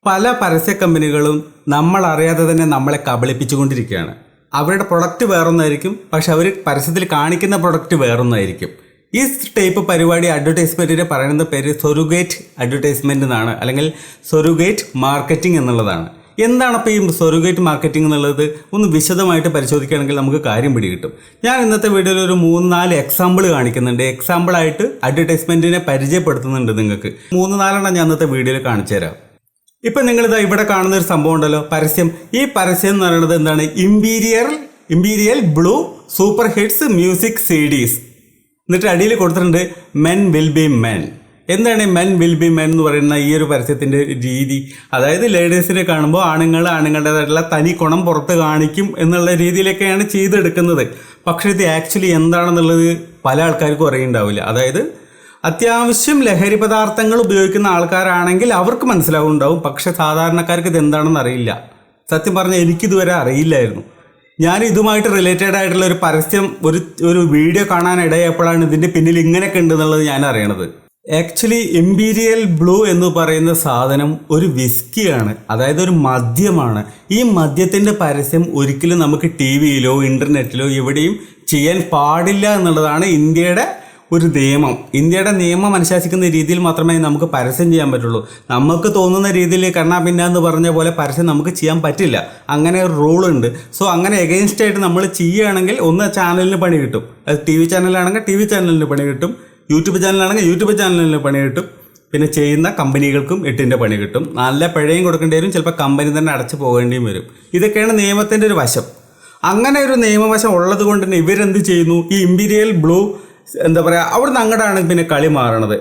പല പരസ്യ കമ്പനികളും നമ്മൾ അറിയാതെ തന്നെ നമ്മളെ കബളിപ്പിച്ചുകൊണ്ടിരിക്കുകയാണ്. അവരുടെ പ്രൊഡക്റ്റ് വേറൊന്നായിരിക്കും, പക്ഷെ അവർ പരസ്യത്തിൽ കാണിക്കുന്ന പ്രൊഡക്റ്റ് വേറൊന്നായിരിക്കും. ഈ ടൈപ്പ് പരിപാടി അഡ്വർടൈസ്മെൻറ്റിന് പറയുന്ന പേര് സൊറുഗേറ്റ് അഡ്വർടൈസ്മെൻറ്റ് എന്നാണ്, അല്ലെങ്കിൽ സൊറുഗേറ്റ് മാർക്കറ്റിംഗ് എന്നുള്ളതാണ്. എന്താണ് അപ്പോൾ ഈ സൊറുഗേറ്റ് മാർക്കറ്റിംഗ് എന്നുള്ളത് ഒന്ന് വിശദമായിട്ട് പരിശോധിക്കുകയാണെങ്കിൽ നമുക്ക് കാര്യം പിടികിട്ടും. ഞാൻ ഇന്നത്തെ വീഡിയോയിൽ ഒരു 3-4 എക്സാമ്പിൾ കാണിക്കുന്നുണ്ട്. എക്സാമ്പിളായിട്ട് അഡ്വർടൈസ്മെൻറ്റിനെ പരിചയപ്പെടുത്തുന്നുണ്ട് നിങ്ങൾക്ക്. 3-4 ഞാൻ ഇന്നത്തെ വീഡിയോയിൽ കാണിച്ചു തരാം. ഇപ്പം നിങ്ങളിതാ ഇവിടെ കാണുന്ന ഒരു സംഭവം ഉണ്ടല്ലോ, പരസ്യം. ഈ പരസ്യം എന്ന് പറയുന്നത് എന്താണ്? Imperial blue super hits music CDs. എന്നിട്ട് അടിയിൽ കൊടുത്തിട്ടുണ്ട് മെൻ വിൽ ബി മെൻ. എന്താണ് മെൻ വിൽ ബി മെൻ എന്ന് പറയുന്ന ഈ ഒരു പരസ്യത്തിൻ്റെ രീതി? അതായത് ലേഡീസിനെ കാണുമ്പോൾ ആണുങ്ങളുടേതായിട്ടുള്ള തനി കുണം പുറത്ത് കാണിക്കും എന്നുള്ള രീതിയിലൊക്കെയാണ് ചെയ്തെടുക്കുന്നത്. പക്ഷേ ഇത് ആക്ച്വലി എന്താണെന്നുള്ളത് പല ആൾക്കാർക്കും അറിയുണ്ടാവില്ല. അതായത് അത്യാവശ്യം ലഹരി പദാർത്ഥങ്ങൾ ഉപയോഗിക്കുന്ന ആൾക്കാരാണെങ്കിൽ അവർക്ക് മനസ്സിലാവുന്നുണ്ടാവും, പക്ഷെ സാധാരണക്കാർക്ക് ഇത് എന്താണെന്ന് അറിയില്ല. സത്യം പറഞ്ഞാൽ എനിക്കിതുവരെ അറിയില്ലായിരുന്നു. ഞാൻ ഇതുമായിട്ട് റിലേറ്റഡ് ആയിട്ടുള്ള ഒരു പരസ്യം ഒരു വീഡിയോ കാണാനിടയായപ്പോഴാണ് ഇതിൻ്റെ പിന്നിൽ ഇങ്ങനെയൊക്കെ ഉണ്ടെന്നുള്ളത് ഞാൻ അറിയണത്. ആക്ച്വലി ഇമ്പീരിയൽ ബ്ലൂ എന്ന് പറയുന്ന സാധനം ഒരു വിസ്കിയാണ്, അതായത് ഒരു മദ്യമാണ്. ഈ മദ്യത്തിൻ്റെ പരസ്യം ഒരിക്കലും നമുക്ക് TV-യിലോ ഇൻ്റർനെറ്റിലോ എവിടെയും ചെയ്യാൻ പാടില്ല എന്നുള്ളതാണ് ഇന്ത്യയുടെ ഒരു നിയമം. ഇന്ത്യയുടെ നിയമം അനുശാസിക്കുന്ന രീതിയിൽ മാത്രമേ നമുക്ക് പരസ്യം ചെയ്യാൻ പറ്റുള്ളൂ. നമുക്ക് തോന്നുന്ന രീതിയിൽ കണ്ണാ പിന്ന എന്ന് പറഞ്ഞ പോലെ പരസ്യം നമുക്ക് ചെയ്യാൻ പറ്റില്ല. അങ്ങനെ ഒരു റൂളുണ്ട്. സോ അങ്ങനെ എഗെയിൻസ്റ്റ് ആയിട്ട് നമ്മൾ ചെയ്യുകയാണെങ്കിൽ ഒന്ന് ചാനലിന് പണി കിട്ടും. അത് TV ചാനലാണെങ്കിൽ TV ചാനലിന് പണി കിട്ടും, യൂട്യൂബ് ചാനലാണെങ്കിൽ യൂട്യൂബ് ചാനലിന് പണി കിട്ടും, പിന്നെ ചെയ്യുന്ന കമ്പനികൾക്കും 8ൻ്റെ പണി കിട്ടും. നല്ല പിഴയും കൊടുക്കേണ്ടി വരും, ചിലപ്പോൾ കമ്പനി തന്നെ അടച്ചു പോകേണ്ടിയും വരും. ഇതൊക്കെയാണ് നിയമത്തിൻ്റെ ഒരു വശം. അങ്ങനെ ഒരു നിയമവശം ഉള്ളത് കൊണ്ട് തന്നെ ഇവരെന്ത് ചെയ്യുന്നു? ഈ ഇമ്പീരിയൽ ബ്ലൂ എന്താ പറയുക, അവിടുന്ന് അങ്ങോട്ടാണ് പിന്നെ കളി മാറണത്.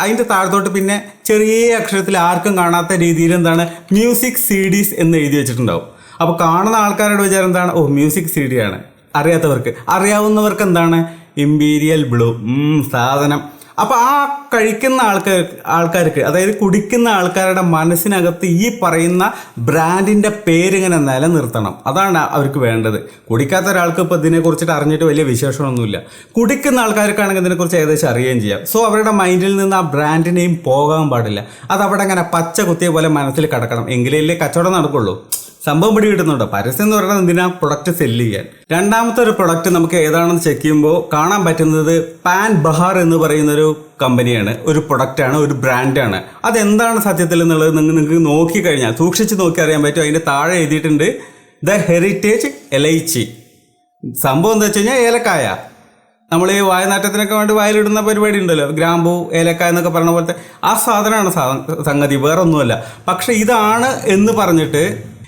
അതിൻ്റെ താഴത്തോട്ട് പിന്നെ ചെറിയ അക്ഷരത്തിൽ ആർക്കും കാണാത്ത രീതിയിൽ എന്താണ് മ്യൂസിക് CDs എന്ന് എഴുതി വെച്ചിട്ടുണ്ടാവും. അപ്പോൾ കാണുന്ന ആൾക്കാരുടെ വിചാരം എന്താണ്? ഓ മ്യൂസിക് CD ആണ്. അറിയാവുന്നവർക്ക് എന്താണ്? ഇമ്പീരിയൽ ബ്ലൂ സാധനം. അപ്പോൾ ആ കഴിക്കുന്ന ആൾക്കാർക്ക് അതായത് കുടിക്കുന്ന ആൾക്കാരുടെ മനസ്സിനകത്ത് ഈ പറയുന്ന ബ്രാൻഡിൻ്റെ പേരിങ്ങനെ നിലനിർത്തണം. അതാണ് അവർക്ക് വേണ്ടത്. കുടിക്കാത്ത ഒരാൾക്ക് ഇപ്പോൾ ഇതിനെക്കുറിച്ചിട്ട് അറിഞ്ഞിട്ട് വലിയ വിശേഷമൊന്നുമില്ല. കുടിക്കുന്ന ആൾക്കാർക്കാണെങ്കിൽ ഇതിനെക്കുറിച്ച് ഏകദേശം അറിയുകയും ചെയ്യാം. സോ അവരുടെ മൈൻഡിൽ നിന്ന് ആ ബ്രാൻഡ് നെയിം പോകാൻ പാടില്ല. അതവിടെ അങ്ങനെ പച്ച കുത്തിയ പോലെ മനസ്സിൽ കിടക്കണം. എങ്കിലേ കച്ചവടം നടക്കുള്ളൂ. സംഭവം പിടി കിട്ടുന്നുണ്ട്. പരസ്യം എന്ന് പറയുന്നത് എന്തിനാ? പ്രൊഡക്റ്റ് സെല്ല് ചെയ്യാൻ. രണ്ടാമത്തെ ഒരു പ്രൊഡക്റ്റ് നമുക്ക് ഏതാണെന്ന് ചെക്ക് ചെയ്യുമ്പോൾ കാണാൻ പറ്റുന്നത് പാൻ ബഹാർ എന്ന് പറയുന്നൊരു കമ്പനിയാണ്, ഒരു പ്രൊഡക്റ്റാണ്, ഒരു ബ്രാൻഡാണ്. അതെന്താണ് സത്യത്തിൽ എന്നുള്ളത് നിങ്ങൾക്ക് നോക്കിക്കഴിഞ്ഞാൽ സൂക്ഷിച്ച് നോക്കി അറിയാൻ പറ്റും. അതിൻ്റെ താഴെ എഴുതിയിട്ടുണ്ട് ദ ഹെറിറ്റേജ് എലൈച്ചി. സംഭവം എന്താ വെച്ച് കഴിഞ്ഞാൽ ഏലക്കായ. നമ്മൾ ഈ വായനാറ്റത്തിനൊക്കെ വേണ്ടി വായിലിടുന്ന പരിപാടി ഉണ്ടല്ലോ, ഗ്രാമ്പൂ ഏലക്കായ എന്നൊക്കെ പറഞ്ഞ പോലത്തെ ആ സാധനമാണ് സംഗതി, വേറെ ഒന്നുമല്ല. പക്ഷെ ഇതാണ് എന്ന് പറഞ്ഞിട്ട്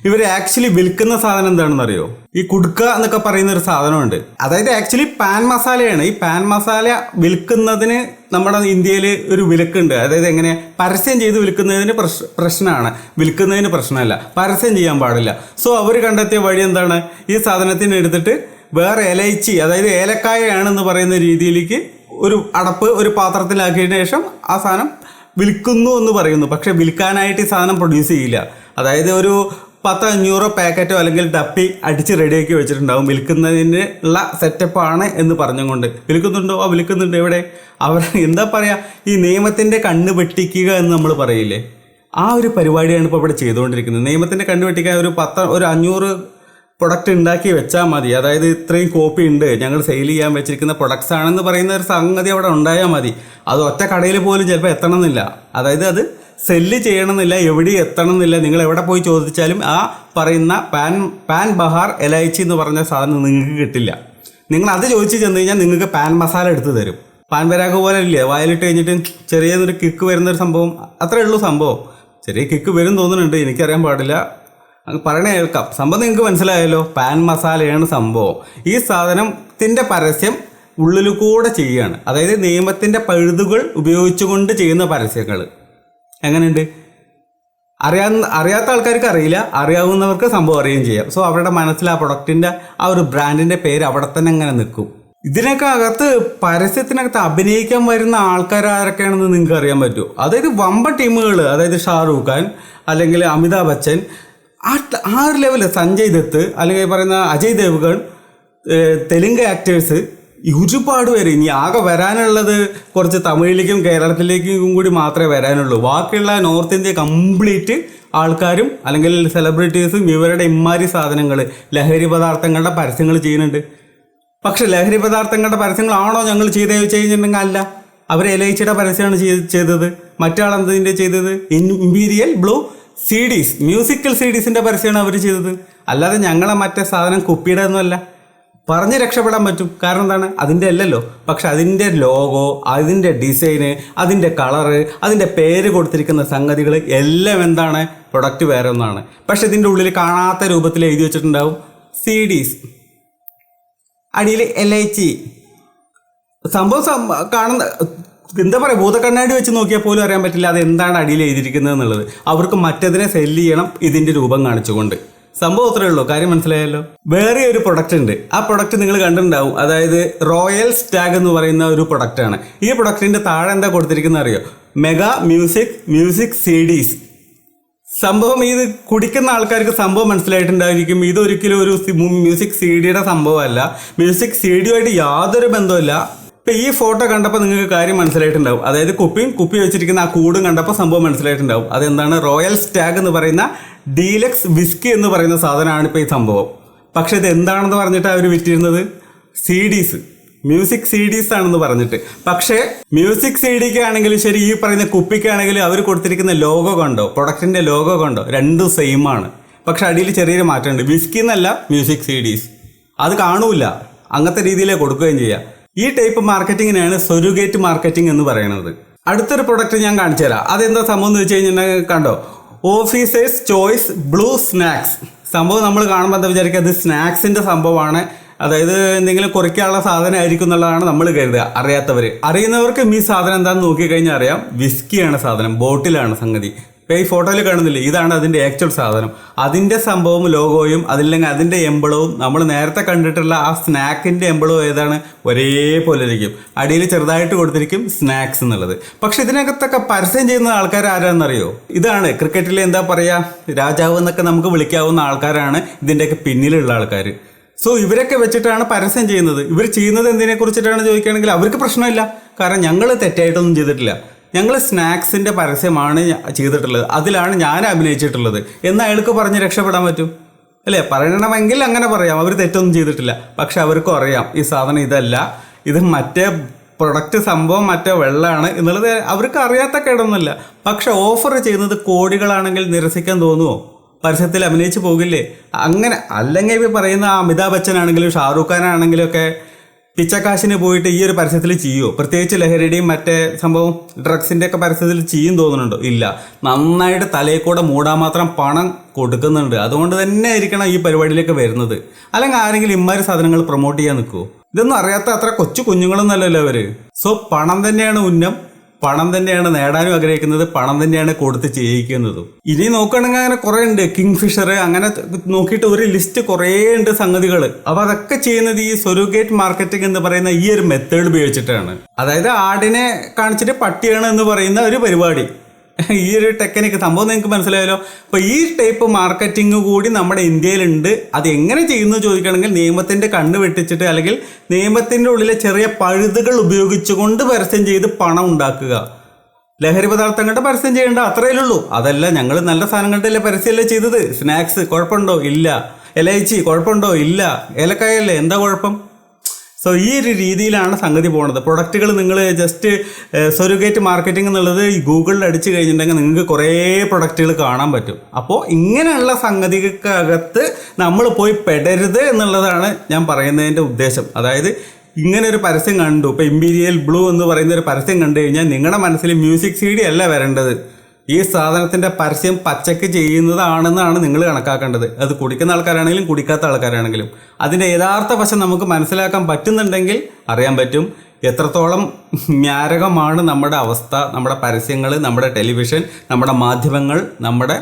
ഇവർ ആക്ച്വലി വിൽക്കുന്ന സാധനം എന്താണെന്ന് അറിയോ? ഈ കുടുക്ക എന്നൊക്കെ പറയുന്ന ഒരു സാധനമുണ്ട്. അതായത് ആക്ച്വലി പാൻ മസാലയാണ്. ഈ പാൻ മസാല വിൽക്കുന്നതിന് നമ്മുടെ ഇന്ത്യയിൽ ഒരു വിലക്കുണ്ട്. അതായത് എങ്ങനെ? പരസ്യം ചെയ്ത് വിൽക്കുന്നതിന് പ്രശ്നമാണ്, വിൽക്കുന്നതിന് പ്രശ്നമല്ല. പരസ്യം ചെയ്യാൻ പാടില്ല. സോ അവർ കണ്ടെത്തിയ വഴി എന്താണ്? ഈ സാധനത്തിന് എടുത്തിട്ട് വേറെ എലൈച്ചി, അതായത് ഏലക്കായയാണെന്ന് പറയുന്ന രീതിയിലേക്ക് ഒരു പാത്രത്തിലാക്കിയതിന് ശേഷം ആ സാധനം വിൽക്കുന്നു എന്ന് പറയുന്നു. പക്ഷെ വിൽക്കാനായിട്ട് ഈ സാധനം പ്രൊഡ്യൂസ് ചെയ്യില്ല. അതായത് ഒരു 10-500 പാക്കറ്റോ അല്ലെങ്കിൽ ഡപ്പി അടിച്ച് റെഡിയാക്കി വെച്ചിട്ടുണ്ടാവും. വിൽക്കുന്നതിന് ഉള്ള സെറ്റപ്പാണ് എന്ന് പറഞ്ഞുകൊണ്ട് വിൽക്കുന്നുണ്ടോ? വിൽക്കുന്നുണ്ട്. എവിടെ? അവർ എന്താ പറയുക, ഈ നിയമത്തിൻ്റെ കണ്ണ് വെട്ടിക്കുക എന്ന് നമ്മൾ പറയില്ലേ, ആ ഒരു പരിപാടിയാണ് ഇപ്പോൾ ഇവിടെ ചെയ്തുകൊണ്ടിരിക്കുന്നത്. നിയമത്തിൻ്റെ കണ്ണ് വെട്ടിക്കാൻ ഒരു 500 പ്രൊഡക്റ്റ് ഉണ്ടാക്കി വെച്ചാൽ മതി. അതായത് ഇത്രയും കോപ്പി ഉണ്ട്, ഞങ്ങൾ സെയിൽ ചെയ്യാൻ വെച്ചിരിക്കുന്ന പ്രൊഡക്ട്സ് ആണെന്ന് പറയുന്ന ഒരു സംഗതി അവിടെ ഉണ്ടായാൽ മതി. അത് ഒറ്റ കടയിൽ പോലും ചിലപ്പോൾ എത്തണമെന്നില്ല. അതായത് അത് സെല്ല് ചെയ്യണമെന്നില്ല, എവിടെയും എത്തണമെന്നില്ല. നിങ്ങൾ എവിടെ പോയി ചോദിച്ചാലും ആ പറയുന്ന പാൻ ബഹാർ എലൈച്ചി എന്ന് പറഞ്ഞ സാധനം നിങ്ങൾക്ക് കിട്ടില്ല. നിങ്ങൾ അത് ചോദിച്ച് ചെന്ന് കഴിഞ്ഞാൽ നിങ്ങൾക്ക് പാൻ മസാല എടുത്ത് തരും. പാൻ പരാഗ് പോലെ ഇല്ലേ, വായിലിട്ട് കഴിഞ്ഞിട്ട് ചെറിയൊരു കിക്ക് വരുന്നൊരു സംഭവം, അത്രേ ഉള്ളൂ സംഭവം. ചെറിയ കിക്ക് വരും തോന്നുന്നുണ്ട്, എനിക്കറിയാൻ പാടില്ല, പറയണേ കേൾക്കാം. സംഭവം നിങ്ങൾക്ക് മനസ്സിലായല്ലോ, പാൻ മസാലയാണ് സംഭവം. ഈ സാധനത്തിൻ്റെ പരസ്യം ഉള്ളിൽ കൂടെ ചെയ്യുകയാണ്. അതായത് നിയമത്തിൻ്റെ പഴുതുകൾ ഉപയോഗിച്ചുകൊണ്ട് ചെയ്യുന്ന പരസ്യങ്ങൾ. എങ്ങനെയുണ്ട്? അറിയാത്ത ആൾക്കാർക്ക് അറിയില്ല, അറിയാവുന്നവർക്ക് സംഭവം അറിയുകയും ചെയ്യാം. സോ അവരുടെ മനസ്സിൽ ആ പ്രൊഡക്റ്റിൻ്റെ ആ ഒരു ബ്രാൻഡിൻ്റെ പേര് അവിടെ തന്നെ അങ്ങനെ നിൽക്കും. ഇതിനൊക്കെ അകത്ത് പരസ്യത്തിനകത്ത് അഭിനയിക്കാൻ വരുന്ന ആൾക്കാരൊക്കെയാണെന്ന് നിങ്ങൾക്ക് അറിയാൻ പറ്റുമോ? അതായത് വമ്പ ടീമുകൾ, അതായത് ഷാറൂഖ് ഖാൻ അല്ലെങ്കിൽ അമിതാഭ് ബച്ചൻ, ആ ഒരു ലെവല്, സഞ്ജയ് ദത്ത് അല്ലെങ്കിൽ പറയുന്ന അജയ് ദേവ്ഗൺ, തെലുങ്ക് ആക്ടേഴ്സ്, ഒരുപാട് പേര്. ഇനി ആകെ വരാനുള്ളത് കുറച്ച് തമിഴിലേക്കും കേരളത്തിലേക്കും കൂടി മാത്രമേ വരാനുള്ളൂ. ബാക്കിയുള്ള നോർത്ത് ഇന്ത്യ കംപ്ലീറ്റ് ആൾക്കാരും അല്ലെങ്കിൽ സെലിബ്രിറ്റീസും ഇവരുടെ ഇമ്മാരി സാധനങ്ങൾ, ലഹരി പദാർത്ഥങ്ങളുടെ പരസ്യങ്ങൾ ചെയ്യുന്നുണ്ട്. പക്ഷെ ലഹരി പദാർത്ഥങ്ങളുടെ പരസ്യങ്ങളാണോ ഞങ്ങൾ ചെയ്തേ വെച്ച് കഴിഞ്ഞിട്ടുണ്ടെങ്കിൽ അല്ല, അവർ എലൈച്ചിയുടെ പരസ്യമാണ് ചെയ്തത്. മറ്റാളെന്തിൻ്റെ ചെയ്തത്? ഇമ്പീരിയൽ ബ്ലൂ CDs, മ്യൂസിക്കൽ CDസിൻ്റെ പരസ്യമാണ് അവർ ചെയ്തത്. അല്ലാതെ ഞങ്ങളെ മറ്റേ സാധനം കുപ്പിയുടെ ഒന്നുമല്ല. പറഞ്ഞ് രക്ഷപ്പെടാൻ പറ്റും. കാരണം എന്താണ്? അതിൻ്റെ അല്ലല്ലോ. പക്ഷെ അതിൻ്റെ ലോഗോ, അതിൻ്റെ ഡിസൈന്, അതിൻ്റെ കളറ്, അതിൻ്റെ പേര് കൊടുത്തിരിക്കുന്ന സംഗതികൾ എല്ലാം എന്താണ്? പ്രൊഡക്റ്റ് വേറെ ഒന്നാണ്. പക്ഷെ ഇതിൻ്റെ ഉള്ളിൽ കാണാത്ത രൂപത്തിൽ എഴുതി വെച്ചിട്ടുണ്ടാവും CDs, അടിയിൽ LIC. സംഭവം കാണുന്ന എന്താ പറയുക, ഭൂതക്കണ്ണാടി വെച്ച് നോക്കിയാൽ പോലും അറിയാൻ പറ്റില്ല അത് എന്താണ് അടിയിൽ എഴുതിയിരിക്കുന്നത് എന്നുള്ളത്. അവർക്ക് മറ്റതിനെ സെല്ല് ചെയ്യണം ഇതിൻ്റെ രൂപം കാണിച്ചുകൊണ്ട്. സംഭവം അത്രയേ ഉള്ളൂ. കാര്യം മനസ്സിലായല്ലോ. വേറെ ഒരു പ്രൊഡക്റ്റ് ഉണ്ട്. ആ പ്രൊഡക്റ്റ് നിങ്ങൾ കണ്ടിട്ടുണ്ടാവും. അതായത് റോയൽ സ്റ്റാഗ് എന്ന് പറയുന്ന ഒരു പ്രൊഡക്റ്റാണ്. ഈ പ്രൊഡക്റ്റിൻ്റെ താഴെ എന്താ കൊടുത്തിരിക്കുന്നത് അറിയോ? Mega music CDs. സംഭവം ഇത് കുടിക്കുന്ന ആൾക്കാർക്ക് സംഭവം മനസ്സിലായിട്ടുണ്ടായിരിക്കും. ഇതൊരിക്കലും ഒരു മ്യൂസിക് CDയുടെ സംഭവമല്ല. മ്യൂസിക് CDയുമായിട്ട് യാതൊരു ബന്ധമില്ല. ഇപ്പം ഈ ഫോട്ടോ കണ്ടപ്പോൾ നിങ്ങൾക്ക് കാര്യം മനസ്സിലായിട്ടുണ്ടാവും. അതായത് കുപ്പി വെച്ചിരിക്കുന്ന ആ കൂടും കണ്ടപ്പോൾ സംഭവം മനസ്സിലായിട്ടുണ്ടാവും. അതെന്താണ്? റോയൽ സ്റ്റാഗ് എന്ന് പറയുന്ന ഡീലക്സ് വിസ്കി എന്ന് പറയുന്ന സാധനമാണ് ഇപ്പോൾ ഈ സംഭവം. പക്ഷെ ഇത് എന്താണെന്ന് പറഞ്ഞിട്ട് അവർ വിറ്റിരുന്നത് CDs, മ്യൂസിക് CDs ആണെന്ന് പറഞ്ഞിട്ട്. പക്ഷേ മ്യൂസിക് CDക്ക് ആണെങ്കിലും ശരി, ഈ പറയുന്ന കുപ്പിക്കാണെങ്കിലും അവർ കൊടുത്തിരിക്കുന്ന ലോഗോ കണ്ടോ, പ്രൊഡക്റ്റിൻ്റെ ലോഗോ കണ്ടോ, രണ്ടും സെയിം ആണ്. പക്ഷെ അടിയിൽ ചെറിയൊരു മാറ്റമുണ്ട്. വിസ്കി എന്നല്ല, മ്യൂസിക് CDs. അത് കാണൂല. അങ്ങനത്തെ രീതിയിലേ കൊടുക്കുകയും ചെയ്യാം. ഈ ടൈപ്പ് മാർക്കറ്റിങ്ങിനാണ് സൊരുഗേറ്റ് മാർക്കറ്റിംഗ് എന്ന് പറയുന്നത്. അടുത്തൊരു പ്രൊഡക്റ്റ് ഞാൻ കാണിച്ചു തരാം. അതെന്താ സംഭവം എന്ന് വെച്ച് കഴിഞ്ഞിട്ടുണ്ടെങ്കിൽ കണ്ടോ, ഓഫീസേഴ്സ് ചോയ്സ് ബ്ലൂ സ്നാക്സ്. സംഭവം നമ്മൾ കാണുമ്പോൾ എന്താ വിചാരിക്കുക, അത് സ്നാക്സിൻ്റെ സംഭവമാണ്, അതായത് എന്തെങ്കിലും കുറയ്ക്കാനുള്ള സാധനം ആയിരിക്കും എന്നുള്ളതാണ് നമ്മൾ കരുതുക. അറിയുന്നവർക്ക് ഈ സാധനം എന്താണെന്ന് നോക്കിക്കഴിഞ്ഞാൽ അറിയാം. വിസ്കിയാണ് സാധനം, ബോട്ടിലാണ് സംഗതി. ഇപ്പോൾ ഈ ഫോട്ടോയിൽ കാണുന്നില്ലേ, ഇതാണ് അതിൻ്റെ ആക്ച്വൽ സാധനം. അതിൻ്റെ സംഭവം ലോഗോയും അതില്ലെങ്കിൽ അതിൻ്റെ എംബളവും നമ്മൾ നേരത്തെ കണ്ടിട്ടുള്ള ആ സ്നാക്കിൻ്റെ എംബളവും ഏതാണ്? ഒരേപോലെ ഇരിക്കും. അടിയിൽ ചെറുതായിട്ട് കൊടുത്തിരിക്കും സ്നാക്സ് എന്നുള്ളത്. പക്ഷെ ഇതിനകത്തൊക്കെ പരസ്യം ചെയ്യുന്ന ആൾക്കാർ ആരാണെന്നറിയോ? ഇതാണ് ക്രിക്കറ്റിൽ എന്താ പറയുക, രാജാവ് എന്നൊക്കെ നമുക്ക് വിളിക്കാവുന്ന ആൾക്കാരാണ് ഇതിൻ്റെയൊക്കെ പിന്നിലുള്ള ആൾക്കാർ. സോ ഇവരൊക്കെ വെച്ചിട്ടാണ് പരസ്യം ചെയ്യുന്നത്. ഇവർ ചെയ്യുന്നത് എന്തിനെ കുറിച്ചിട്ടാണ് ചോദിക്കുകയാണെങ്കിൽ അവർക്ക് പ്രശ്നമില്ല. കാരണം ഞങ്ങൾ തെറ്റായിട്ടൊന്നും ചെയ്തിട്ടില്ല. ഞങ്ങൾ സ്നാക്സിൻ്റെ പരസ്യമാണ് ചെയ്തിട്ടുള്ളത്, അതിലാണ് ഞാൻ അഭിനയിച്ചിട്ടുള്ളത് എന്ന് അയാൾക്ക് പറഞ്ഞ് രക്ഷപ്പെടാൻ പറ്റും അല്ലേ? പറയണമെങ്കിൽ അങ്ങനെ പറയാം, അവർ തെറ്റൊന്നും ചെയ്തിട്ടില്ല. പക്ഷെ അവർക്കും അറിയാം ഈ സാധനം ഇതല്ല, ഇത് മറ്റേ പ്രൊഡക്റ്റ് സംഭവം മറ്റേ വെള്ളമാണ് എന്നുള്ളത് അവർക്ക് അറിയാത്ത കേടൊന്നുമില്ല. പക്ഷെ ഓഫർ ചെയ്യുന്നത് കോടികളാണെങ്കിൽ നിരസിക്കാൻ തോന്നുമോ? പരസ്യത്തിൽ അഭിനയിച്ച് പോകില്ലേ? അങ്ങനെ അല്ലെങ്കിൽ ഇപ്പോൾ പറയുന്ന അമിതാഭ് ബച്ചൻ ആണെങ്കിലും ഷാറൂഖ് ഖാൻ ആണെങ്കിലും ഒക്കെ പിച്ചക്കാശിന് പോയിട്ട് ഈ ഒരു പരസ്യത്തിൽ ചെയ്യുമോ? പ്രത്യേകിച്ച് ലഹരിയുടെയും മറ്റേ സംഭവം ഡ്രഗ്സിൻ്റെ ഒക്കെ പരസ്യത്തിൽ ചെയ്യും തോന്നുന്നുണ്ടോ? ഇല്ല. നന്നായിട്ട് തലയിൽ കൂടെ മൂടാൻ മാത്രം പണം കൊടുക്കുന്നുണ്ട്. അതുകൊണ്ട് തന്നെ ആയിരിക്കണം ഈ പരിപാടിയിലേക്ക് വരുന്നത്. അല്ലെങ്കിൽ ആരെങ്കിലും ഇമ്മാതിരി സാധനങ്ങൾ പ്രൊമോട്ട് ചെയ്യാൻ നിൽക്കുമോ? ഇതൊന്നും അറിയാത്ത അത്ര കൊച്ചു കുഞ്ഞുങ്ങളൊന്നുമല്ലല്ലോ അവർ. സോ പണം തന്നെയാണ് ഉന്നം, പണം തന്നെയാണ് നേടാനും ആഗ്രഹിക്കുന്നത്, പണം തന്നെയാണ് കൊടുത്ത് ചെയ്യിക്കുന്നതും. ഇനി നോക്കുകയാണെങ്കിൽ അങ്ങനെ കുറേ ഉണ്ട്. കിങ് ഫിഷർ അങ്ങനെ നോക്കിയിട്ട് ഒരു ലിസ്റ്റ് കുറേ ഉണ്ട് സംഗതികൾ. അപ്പോൾ അതൊക്കെ ചെയ്യുന്നത് ഈ സൊരുഗേറ്റ് മാർക്കറ്റിംഗ് എന്ന് പറയുന്ന ഈ ഒരു മെത്തേഡ് ഉപയോഗിച്ചിട്ടാണ്. അതായത് ആടിനെ കാണിച്ചിട്ട് പട്ടിയാണ് എന്ന് പറയുന്ന ഒരു പരിപാടി. ഈ ഒരു ടെക്നിക്ക് സംഭവം നിങ്ങൾക്ക് മനസ്സിലായല്ലോ. അപ്പോൾ ഈ ടൈപ്പ് മാർക്കറ്റിംഗ് കൂടി നമ്മുടെ ഇന്ത്യയിലുണ്ട്. അത് എങ്ങനെ ചെയ്യുന്നു ചോദിക്കുകയാണെങ്കിൽ നിയമത്തിൻ്റെ കണ്ണ് വെട്ടിച്ചിട്ട് അല്ലെങ്കിൽ നിയമത്തിൻ്റെ ഉള്ളിലെ ചെറിയ പഴുതുകൾ ഉപയോഗിച്ചുകൊണ്ട് പരസ്യം ചെയ്ത് പണം ഉണ്ടാക്കുക. ലഹരി പദാർത്ഥങ്ങളുടെ പരസ്യം ചെയ്യേണ്ട, അത്രയേ ഉള്ളൂ. അതല്ല ഞങ്ങൾ നല്ല സാധനങ്ങളുടെ പരസ്യമല്ലേ ചെയ്തത്. സ്നാക്സ് കുഴപ്പമുണ്ടോ? ഇല്ല. LIC കുഴപ്പമുണ്ടോ? ഇല്ല. ഏലക്കായല്ലേ, എന്താ കുഴപ്പം? സോ ഈ ഒരു രീതിയിലാണ് സംഗതി പോകുന്നത്. പ്രൊഡക്റ്റുകൾ നിങ്ങൾ ജസ്റ്റ് സൊരുഗേറ്റ് മാർക്കറ്റിംഗ് എന്നുള്ളത് ഈ ഗൂഗിളിൽ അടിച്ചു കഴിഞ്ഞിട്ടുണ്ടെങ്കിൽ നിങ്ങൾക്ക് കുറേ പ്രൊഡക്റ്റുകൾ കാണാൻ പറ്റും. അപ്പോൾ ഇങ്ങനെയുള്ള സംഗതികൾക്കകത്ത് നമ്മൾ പോയി പെടരുത് എന്നുള്ളതാണ് ഞാൻ പറയുന്നതിൻ്റെ ഉദ്ദേശം. അതായത് ഇങ്ങനെ ഒരു പരസ്യം കണ്ടു, ഇപ്പോൾ ഇമ്പീരിയൽ ബ്ലൂ എന്ന് പറയുന്ന ഒരു പരസ്യം കണ്ടു കഴിഞ്ഞാൽ നിങ്ങളുടെ മനസ്സിൽ മ്യൂസിക് CD അല്ല വരേണ്ടത്. ഈ സാധനത്തിൻ്റെ പരസ്യം പച്ചക്ക് ചെയ്യുന്നതാണെന്നാണ് നിങ്ങൾ കണക്കാക്കേണ്ടത്. അത് കുടിക്കുന്ന ആൾക്കാരാണെങ്കിലും കുടിക്കാത്ത ആൾക്കാരാണെങ്കിലും അതിൻ്റെ യഥാർത്ഥ വശം നമുക്ക് മനസ്സിലാക്കാൻ പറ്റുന്നുണ്ടെങ്കിൽ അറിയാൻ പറ്റും എത്രത്തോളം മാരകമാണ് നമ്മുടെ അവസ്ഥ, നമ്മുടെ പരസ്യങ്ങൾ, നമ്മുടെ ടെലിവിഷൻ, നമ്മുടെ മാധ്യമങ്ങൾ, നമ്മുടെ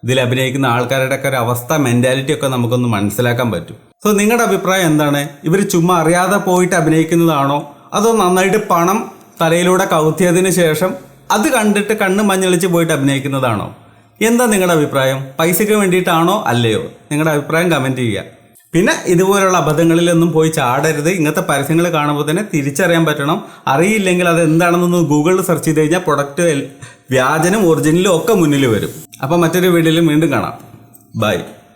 ഇതിൽ അഭിനയിക്കുന്ന ആൾക്കാരുടെ ഒക്കെ ഒരു അവസ്ഥ, മെൻറ്റാലിറ്റി ഒക്കെ നമുക്കൊന്ന് മനസ്സിലാക്കാൻ പറ്റും. സോ നിങ്ങളുടെ അഭിപ്രായം എന്താണ്? ഇവർ ചുമ്മാ അറിയാതെ പോയിട്ട് അഭിനയിക്കുന്നതാണോ, അതോ നന്നായിട്ട് പണം തലയിലൂടെ കൗത്തിയതിന് ശേഷം അത് കണ്ടിട്ട് കണ്ണ് മഞ്ഞളിച്ച് പോയിട്ട് അഭിനയിക്കുന്നതാണോ? എന്താ നിങ്ങളുടെ അഭിപ്രായം? പൈസയ്ക്ക് വേണ്ടിയിട്ടാണോ അല്ലയോ? നിങ്ങളുടെ അഭിപ്രായം കമൻറ്റ് ചെയ്യുക. പിന്നെ ഇതുപോലുള്ള അബദ്ധങ്ങളിലൊന്നും പോയി ചാടരുത്. ഇങ്ങനത്തെ പരസ്യങ്ങൾ കാണുമ്പോൾ തന്നെ തിരിച്ചറിയാൻ പറ്റണം. അറിയില്ലെങ്കിൽ അത് എന്താണെന്നൊന്ന് ഗൂഗിളിൽ സെർച്ച് ചെയ്ത് കഴിഞ്ഞാൽ പ്രൊഡക്റ്റ് വ്യാജനും ഒറിജിനലും ഒക്കെ മുന്നിൽ വരും. അപ്പോൾ മറ്റൊരു വീഡിയോയിൽ വീണ്ടും കാണാം. ബൈ.